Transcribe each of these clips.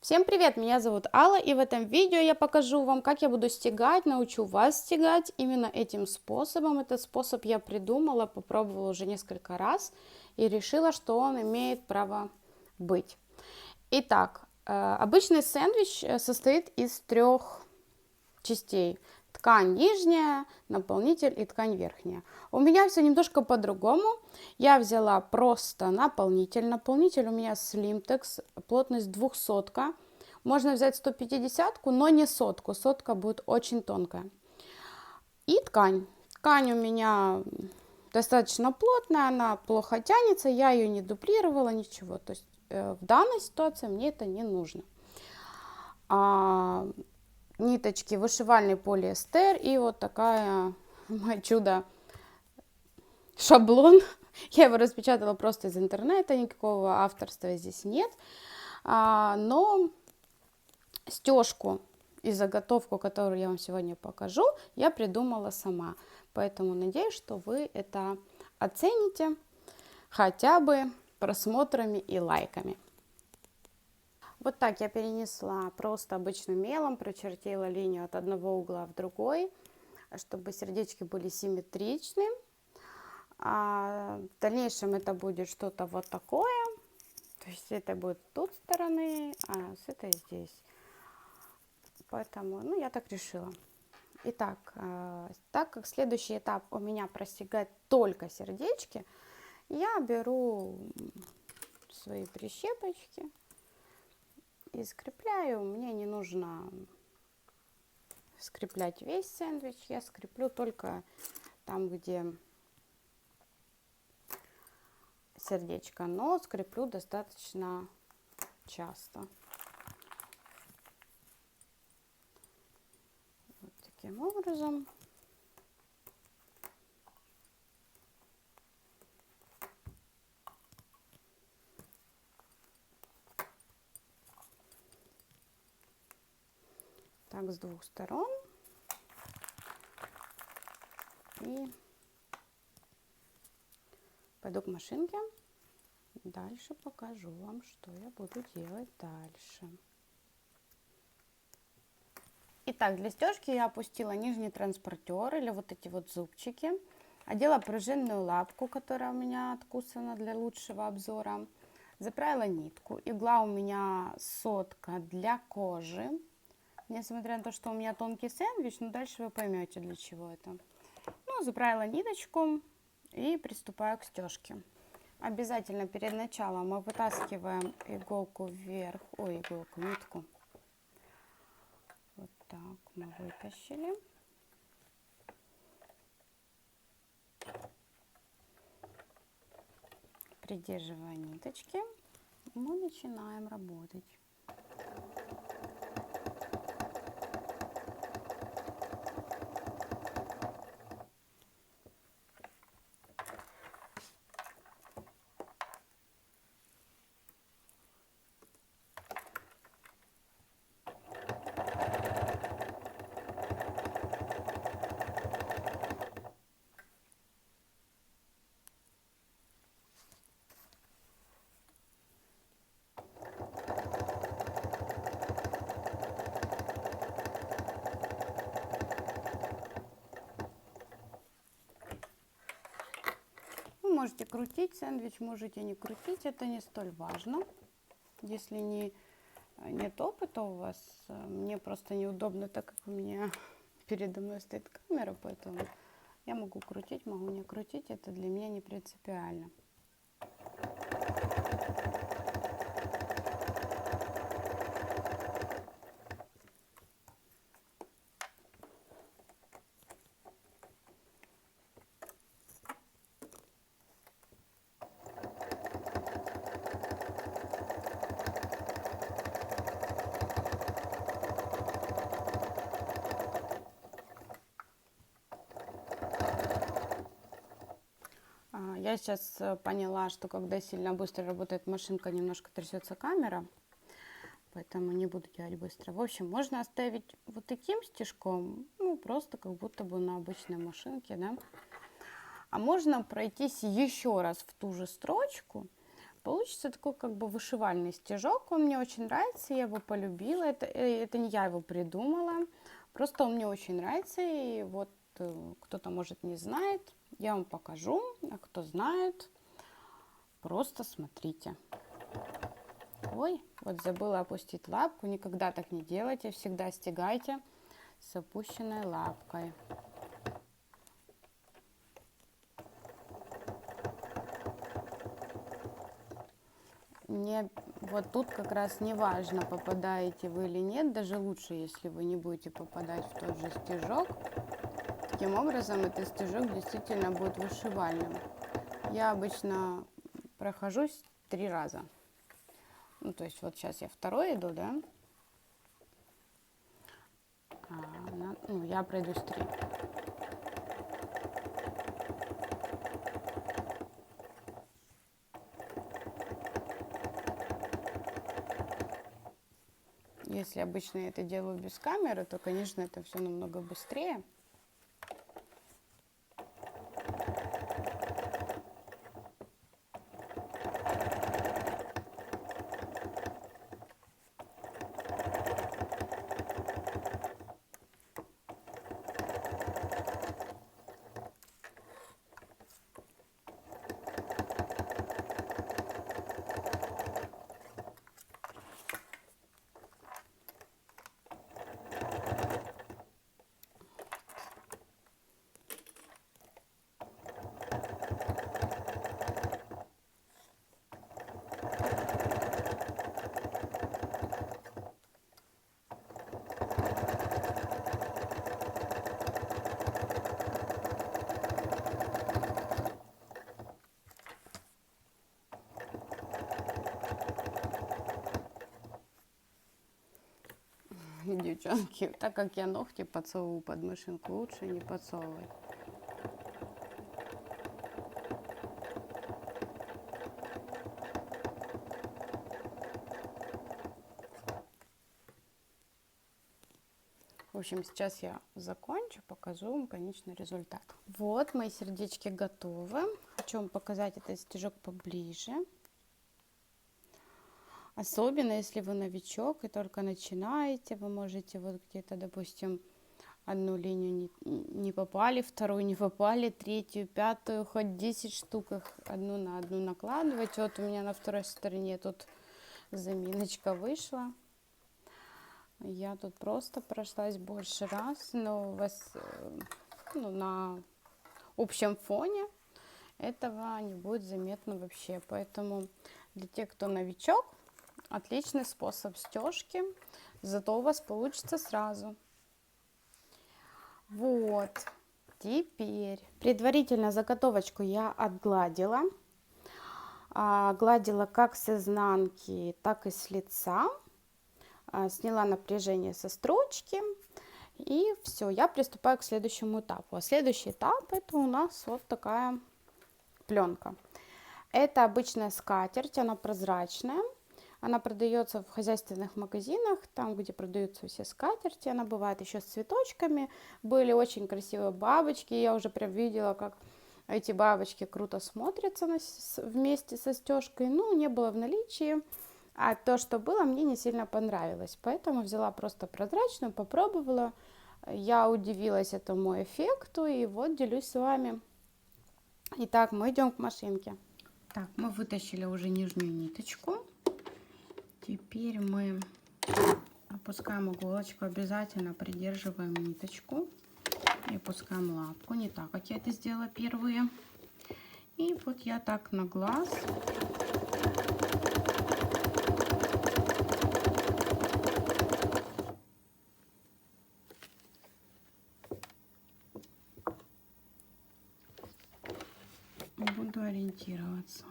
Всем привет, меня зовут Алла, и в этом видео я покажу вам, как я буду стягать, научу вас стягать именно этим способом. Этот способ я придумала, попробовала уже несколько раз и решила, что он имеет право быть. Итак, обычный сэндвич состоит из трех частей. Ткань нижняя, наполнитель и ткань верхняя. У меня все немножко по-другому. Я взяла просто наполнитель. Наполнитель у меня Slimtex, плотность 200. Можно взять 150, но не сотку. Сотка будет очень тонкая. И ткань. Ткань у меня достаточно плотная, она плохо тянется. Я ее не дублировала, ничего. То есть в данной ситуации мне это не нужно. Ниточки вышивальный полиэстер и вот такая мое чудо шаблон. Я его распечатала просто из интернета, никакого авторства здесь нет. Но стежку и заготовку, которую я вам сегодня покажу, я придумала сама. Поэтому надеюсь, что вы это оцените хотя бы просмотрами и лайками. Вот так я перенесла просто обычным мелом, прочертила линию от одного угла в другой, чтобы сердечки были симметричны. В дальнейшем это будет что-то вот такое. То есть это будет с той стороны, а с этой здесь. Поэтому, я так решила. Итак, так как следующий этап у меня простегать только сердечки, я беру свои прищепочки и скрепляю. Мне не нужно скреплять весь сэндвич, я скреплю только там, где сердечко, но скреплю достаточно часто. Вот таким образом. Так, с двух сторон. И пойду к машинке. Дальше покажу вам, что я буду делать дальше. Итак, для стежки я опустила нижний транспортер или вот эти вот зубчики. Одела пружинную лапку, которая у меня откусана для лучшего обзора. Заправила нитку. Игла у меня сотка для кожи. Несмотря на то, что у меня тонкий сэндвич, но дальше вы поймете, для чего это. Заправила ниточку и приступаю к стежке. Обязательно перед началом мы вытаскиваем иголку вверх, нитку. Вот так мы вытащили. Придерживая ниточки, мы начинаем работать. Можете крутить сэндвич, можете не крутить, это не столь важно. Если нет опыта у вас, мне просто неудобно, так как у меня передо мной стоит камера, поэтому я могу крутить, могу не крутить, это для меня не принципиально. Я сейчас поняла, что когда сильно быстро работает машинка, немножко трясется камера, поэтому не буду делать быстро. В общем, можно оставить вот таким стежком, просто как будто бы на обычной машинке, да. А можно пройтись еще раз в ту же строчку, получится такой как бы вышивальный стежок. Он мне очень нравится, я его полюбила. Это не я его придумала, просто он мне очень нравится. И вот кто-то, может, не знает, я вам покажу, а кто знает, просто смотрите. Ой, вот забыла опустить лапку. Никогда так не делайте, всегда стягайте с опущенной лапкой. Вот тут как раз не важно, попадаете вы или нет, даже лучше, если вы не будете попадать в тот же стежок. Таким образом, этот стежок действительно будет вышивальным. Я обычно прохожусь 3 раза. Ну, то есть вот сейчас я второй иду, да? Я пройдусь 3. Если обычно я это делаю без камеры, то, конечно, это все намного быстрее. Девчонки, так как я ногти подсовываю под машинку, лучше не подсовывать. В общем, сейчас я закончу, покажу вам конечный результат. Вот, мои сердечки готовы. Хочу вам показать этот стежок поближе. Особенно, если вы новичок и только начинаете, вы можете вот где-то, допустим, одну линию не попали, вторую не попали, третью, пятую, хоть 10 штук их одну на одну накладывать. Вот у меня на второй стороне тут заминочка вышла. Я тут просто прошлась больше раз, но у вас на общем фоне этого не будет заметно вообще. Поэтому для тех, кто новичок, отличный способ стежки, зато у вас получится сразу. Вот, теперь предварительно заготовочку я отгладила. Гладила как с изнанки, так и с лица. Сняла напряжение со строчки. И все, я приступаю к следующему этапу. А следующий этап — это у нас вот такая пленка. Это обычная скатерть, она прозрачная. Она продается в хозяйственных магазинах, там, где продаются все скатерти. Она бывает еще с цветочками. Были очень красивые бабочки. Я уже прям видела, как эти бабочки круто смотрятся вместе со стежкой. Ну, не было в наличии. А то, что было, мне не сильно понравилось. Поэтому взяла просто прозрачную, попробовала. Я удивилась этому эффекту. И вот делюсь с вами. Итак, мы идем к машинке. Так, мы вытащили уже нижнюю ниточку. Теперь мы опускаем иголочку, обязательно придерживаем ниточку и опускаем лапку, не так, как я это сделала первые. И вот я так на глаз буду ориентироваться.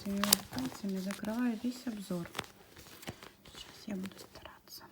Своими пальцами закрываю весь обзор. Сейчас я буду стараться.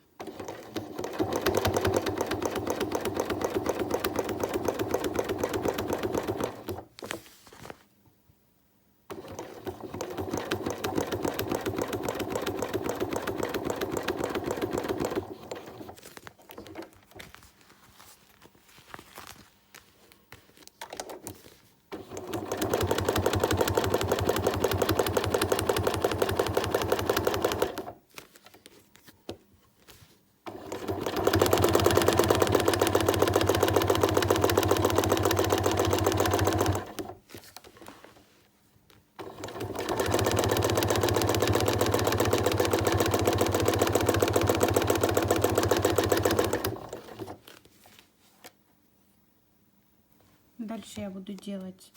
делать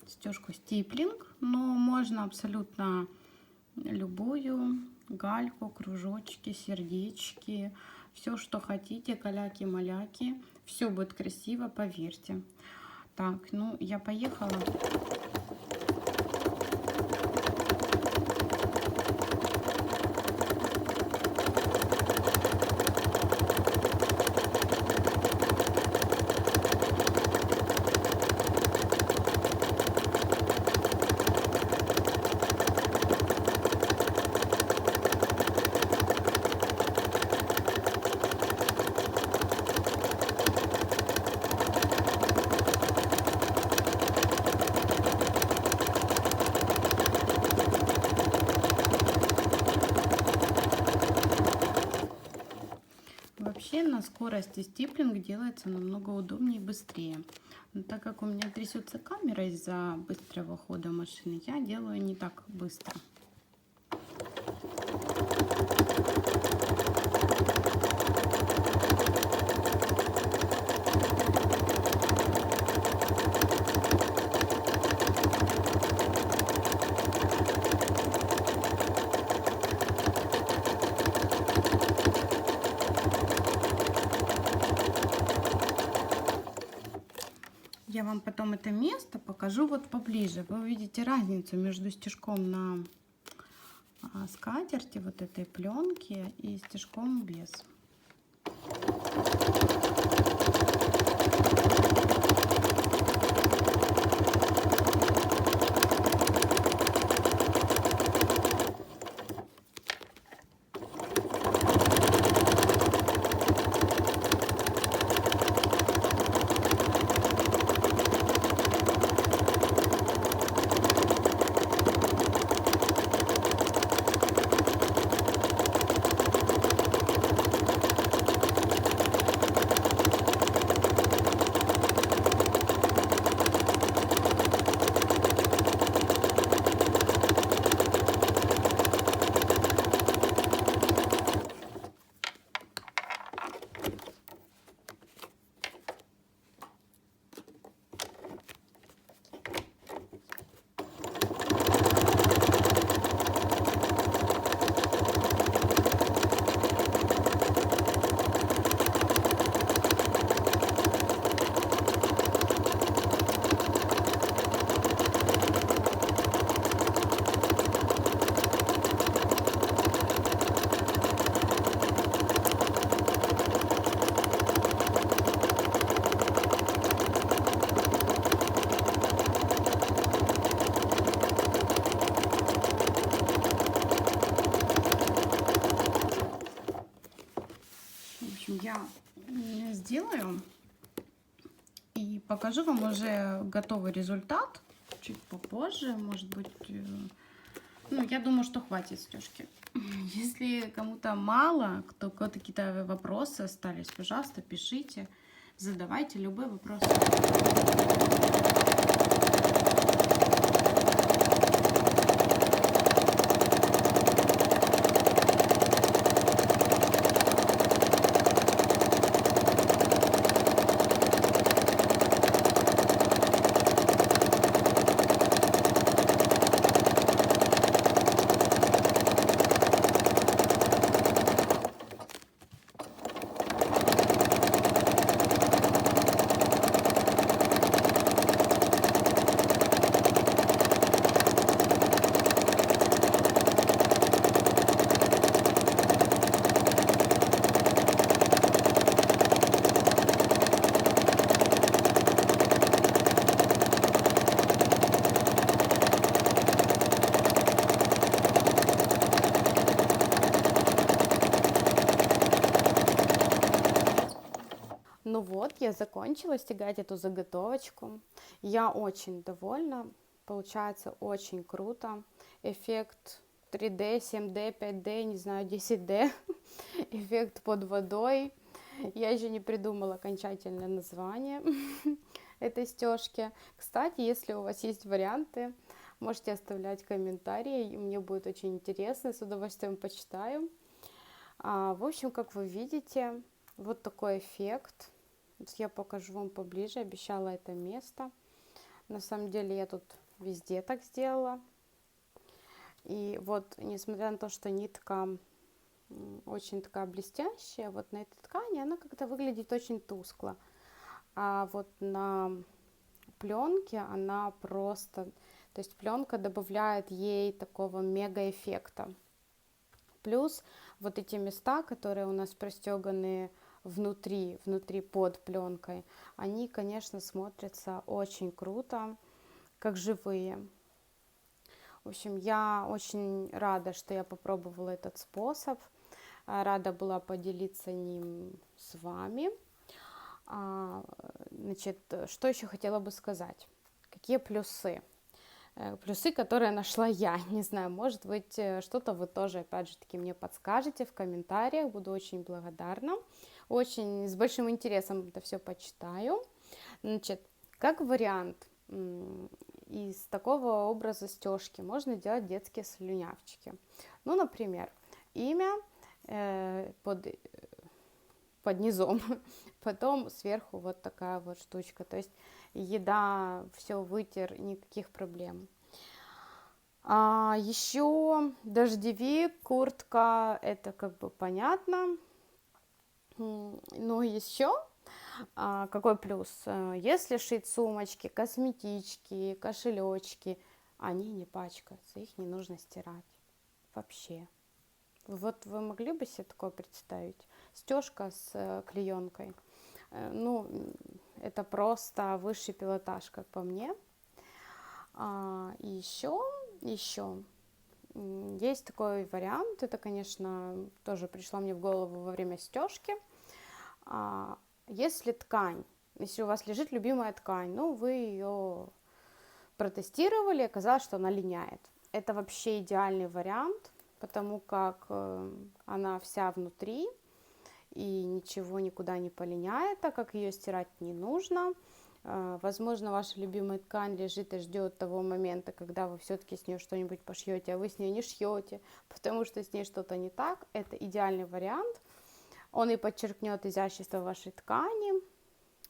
стежку стиплинг, но можно абсолютно любую гальку, кружочки, сердечки, все, что хотите, каляки-маляки. Все будет красиво, поверьте. Так, ну я поехала. Вообще на скорости стиплинг делается намного удобнее и быстрее. Но так как у меня трясется камера из-за быстрого хода машины, я делаю не так быстро. Я вам потом это место покажу вот поближе. Вы увидите разницу между стежком на скатерти, вот этой пленки, и стежком без. Я сделаю и покажу вам уже готовый результат чуть попозже, может быть. Ну, я думаю, что хватит стежки. Если кому-то мало, кто какие-то вопросы остались, пожалуйста, пишите, задавайте любые вопросы. Ну вот, я закончила стягать эту заготовочку. Я очень довольна. Получается очень круто. Эффект 3D, 7D, 5D, не знаю, 10D. Эффект под водой. Я еще не придумала окончательное название этой стежки. Кстати, если у вас есть варианты, можете оставлять комментарии. Мне будет очень интересно, с удовольствием почитаю. В общем, как вы видите, вот такой эффект. Я покажу вам поближе, обещала это место. На самом деле я тут везде так сделала. И вот, несмотря на то, что нитка очень такая блестящая, вот на этой ткани она как-то выглядит очень тускло. А вот на пленке она просто, то есть пленка добавляет ей такого мега эффекта. Плюс вот эти места, которые у нас простеганы внутри под пленкой, они, конечно, смотрятся очень круто, как живые. В общем, я очень рада, что я попробовала этот способ. Рада была поделиться ним с вами. Значит, что еще хотела бы сказать? Какие плюсы? Плюсы, которые нашла я. Не знаю, может быть, что-то вы тоже, опять же таки, мне подскажете в комментариях. Буду очень благодарна. Очень с большим интересом это все почитаю. Значит, как вариант, из такого образа стежки можно делать детские слюнявчики. Ну, например, имя под низом, потом сверху вот такая вот штучка, то есть еда, все, вытер, никаких проблем. Еще дождевик, куртка, это как бы понятно, но еще какой плюс? Если шить сумочки, косметички, кошелечки, они не пачкаются, их не нужно стирать вообще. Вот вы могли бы себе такое представить? Стежка с клеенкой. Ну, это просто высший пилотаж, как по мне. И еще есть такой вариант. Это, конечно, тоже пришло мне в голову во время стежки. Если ткань, если у вас лежит любимая ткань, ну, вы ее протестировали, оказалось, что она линяет. Это вообще идеальный вариант, потому как она вся внутри и ничего никуда не полиняет, так как ее стирать не нужно. Возможно, ваша любимая ткань лежит и ждет того момента, когда вы все-таки с нее что-нибудь пошьете, а вы с нее не шьете, потому что с ней что-то не так. Это идеальный вариант. Он и подчеркнет изящество вашей ткани.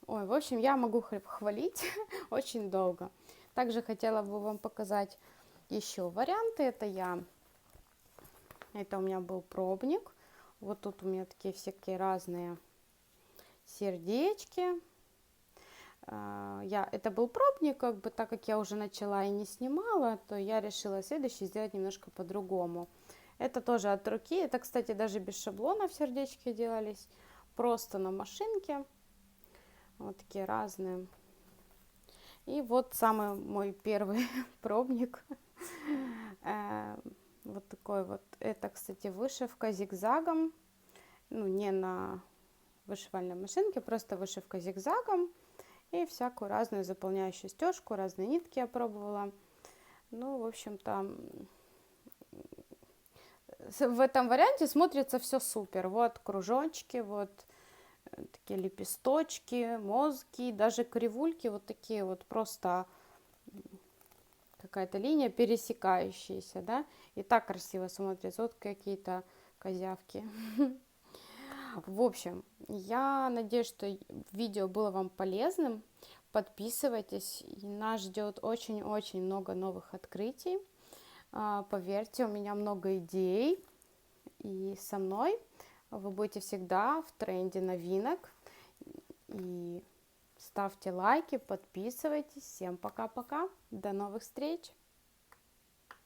Ой, в общем, я могу хвалить очень долго. Также хотела бы вам показать еще варианты. Это у меня был пробник. Вот тут у меня такие всякие разные сердечки. Это был пробник, как бы, так как я уже начала и не снимала, то я решила следующий сделать немножко по-другому. Это тоже от руки. Это, кстати, даже без шаблонов сердечки делались. Просто на машинке. Вот такие разные. И вот самый мой первый пробник. Вот такой вот. Это, кстати, вышивка зигзагом. Ну, не на вышивальной машинке, просто вышивка зигзагом. И всякую разную заполняющую стежку, разные нитки я пробовала. Ну, в общем-то, в этом варианте смотрится все супер. Вот кружочки, вот такие лепесточки, мозги, даже кривульки, вот такие вот просто какая-то линия пересекающаяся, да, и так красиво смотрится. Вот какие-то козявки. В общем, я надеюсь, что видео было вам полезным. Подписывайтесь, нас ждет очень-очень много новых открытий. Поверьте, у меня много идей, и со мной вы будете всегда в тренде новинок. И ставьте лайки, подписывайтесь. Всем пока-пока, до новых встреч!